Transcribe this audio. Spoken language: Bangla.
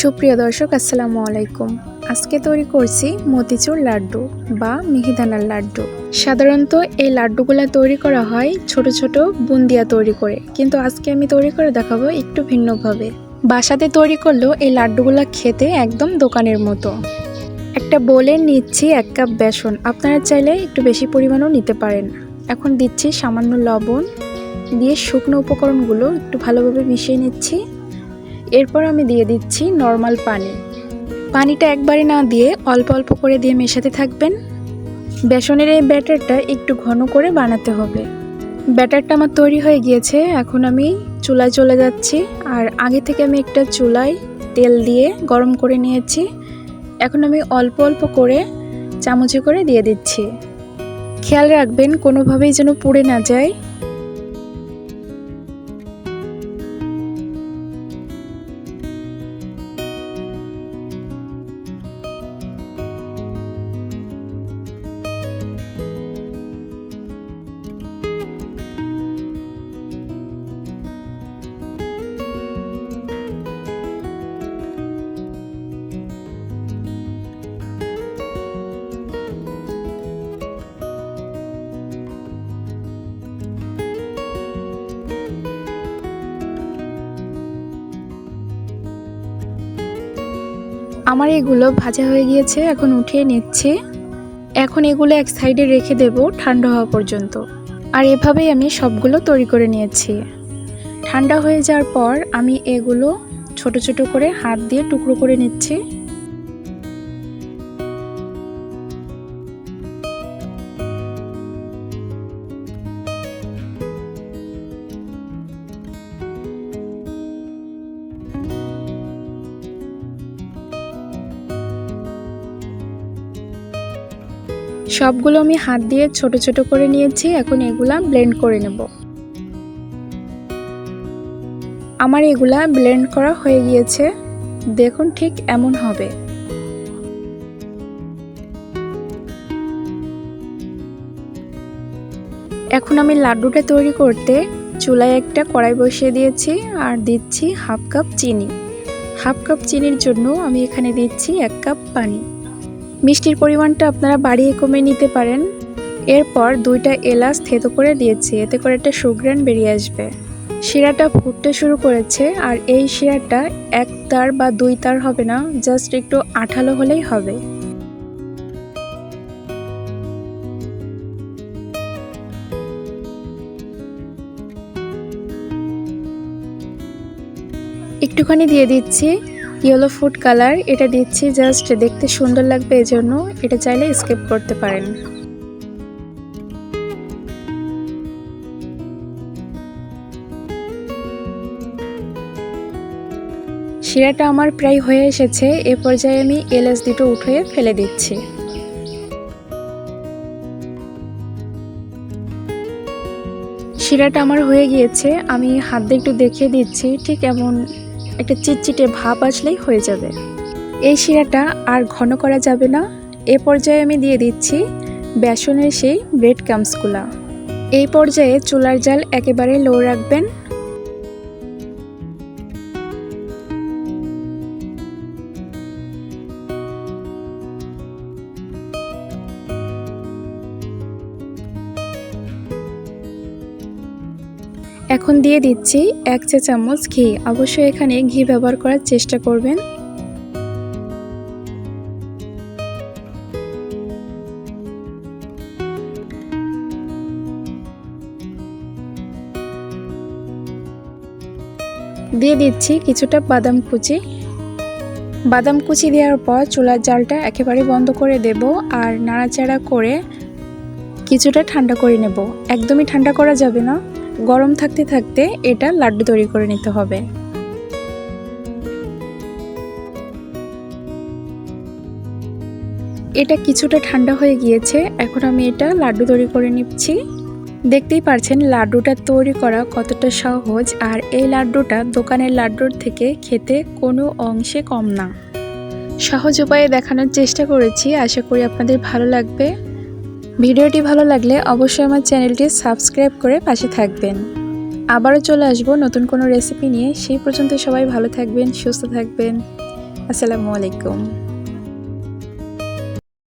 সুপ্রিয় দর্শক আসসালামু আলাইকুম। আজকে তৈরি করছি মতিচুর লাড্ডু বা মিহিদানার লাড্ডু। সাধারণত এই লাড্ডুগুলা তৈরি করা হয় ছোট ছোট বুন্দিয়া তৈরি করে, কিন্তু আজকে আমি তৈরি করে দেখাবো একটু ভিন্নভাবে। বাসাতে তৈরি করলেও এই লাড্ডুগুলা খেতে একদম দোকানের মতো। একটা বোলে নিচ্ছি 1 কাপ বেসন, আপনারা চাইলে একটু বেশি পরিমাণও নিতে পারেন। এখন দিচ্ছি সামান্য লবণ, দিয়ে শুকনো উপকরণগুলো একটু ভালোভাবে মিশিয়ে নিচ্ছি। এরপর আমি দিয়ে দিচ্ছি নর্মাল পানি। পানিটা একবারে না দিয়ে অল্প অল্প করে দিয়ে মেশাতে থাকবেন। বেসনের এই ব্যাটারটা একটু ঘন করে বানাতে হবে। ব্যাটারটা আমার তৈরি হয়ে গিয়েছে, এখন আমি চুলায় চলে যাচ্ছি। আর আগে থেকে আমি একটা চুলায় তেল দিয়ে গরম করে নিয়েছি। এখন আমি অল্প অল্প করে চামচে করে দিয়ে দিচ্ছি। খেয়াল রাখবেন কোনোভাবেই যেন পুড়ে না যায়। আমার এগুলো ভাজা হয়ে গিয়েছে, এখন উঠিয়ে নিচ্ছি। এখন এগুলো এক সাইডে রেখে দেব ঠান্ডা হওয়া পর্যন্ত। আর এভাবেই আমি সবগুলো তৈরি করে নিয়েছি। ঠান্ডা হয়ে যাওয়ার পর আমি এগুলো ছোট ছোট করে হাত দিয়ে টুকরো করে নিচ্ছি। সবগুলো আমি হাত দিয়ে ছোট ছোট করে নিয়েছি। এখন এগুলা ব্লেন্ড করে নেব। আমার এগুলা ব্লেন্ড করা হয়ে গিয়েছে, দেখুন ঠিক এমন হবে। এখন আমি লাড্ডুটা তৈরি করতে চুলায় একটা কড়াই বসিয়ে দিয়েছি আর দিচ্ছি 1/2 কাপ চিনি। 1/2 কাপ চিনির জন্য আমি এখানে দিচ্ছি 1 কাপ পানি। মিষ্টির পরিমাণটা আপনারা বাড়িয়ে কমে নিতে পারেন। এরপর 2টা এলাচ থেতো করে দিয়েছি, এতে করে একটা সুঘ্রাণ বেরিয়ে আসবে। শিরাটা ফুটতে শুরু করেছে, আর এই শিরাটা 1 তার বা 2 তার হবে না, জাস্ট একটু আঠালো হলেই হবে। একটুখানি দিয়ে দিচ্ছি ইয়েলো ফুড কালার, এটা দিচ্ছি জাস্ট দেখতে সুন্দর লাগবে এজন্য, এটা চাইলে স্কিপ করতে পারেন। শিরাটা আমার প্রায় হয়ে এসেছে, এ পর্যায়ে আমি এলাচ দুটো উঠিয়ে ফেলে দিচ্ছি। শিরাটা আমার হয়ে গিয়েছে, আমি হাত দিয়ে একটু দেখিয়ে দিচ্ছি, ঠিক এমন একটা চিটচিটে ভাব আসলেই হয়ে যাবে। এই শিরাটা আর ঘন করা যাবে না। এ পর্যায়ে আমি দিয়ে দিচ্ছি বেসনের সেই ব্রেড ক্রাম্বসগুলা। এই পর্যায়ে চুলার জাল একেবারে লো রাখবেন। এখন দিয়ে দিচ্ছি 1 চা চামচ ঘি, অবশ্যই এখানে ঘি ব্যবহার করার চেষ্টা করবেন। দিয়ে দিচ্ছি কিছুটা বাদাম কুচি। বাদাম কুচি দেওয়ার পর চুলার জালটা একেবারে বন্ধ করে দেব আর নাড়াচাড়া করে কিছুটা ঠান্ডা করে নেব। একদমই ঠান্ডা করা যাবে না, গরম থাকতে থাকতে এটা লাড্ডু তৈরি করে নিতে হবে। এটা কিছুটা ঠান্ডা হয়ে গিয়েছে, এখন আমি এটা লাড্ডু তৈরি করে নিচ্ছি। দেখতেই পারছেন লাড্ডুটা তৈরি করা কতটা সহজ, আর এই লাড্ডুটা দোকানের লাড্ডুর থেকে খেতে কোনো অংশে কম না। সহজ উপায়ে দেখানোর চেষ্টা করেছি, আশা করি আপনাদের ভালো লাগবে। ভিডিওটি ভালো লাগলে অবশ্যই আমার চ্যানেলটি সাবস্ক্রাইব করে পাশে থাকবেন। আবারও চলে আসবো নতুন কোনো রেসিপি নিয়ে। সেই পর্যন্ত সবাই ভালো থাকবেন, সুস্থ থাকবেন। আসসালামু আলাইকুম।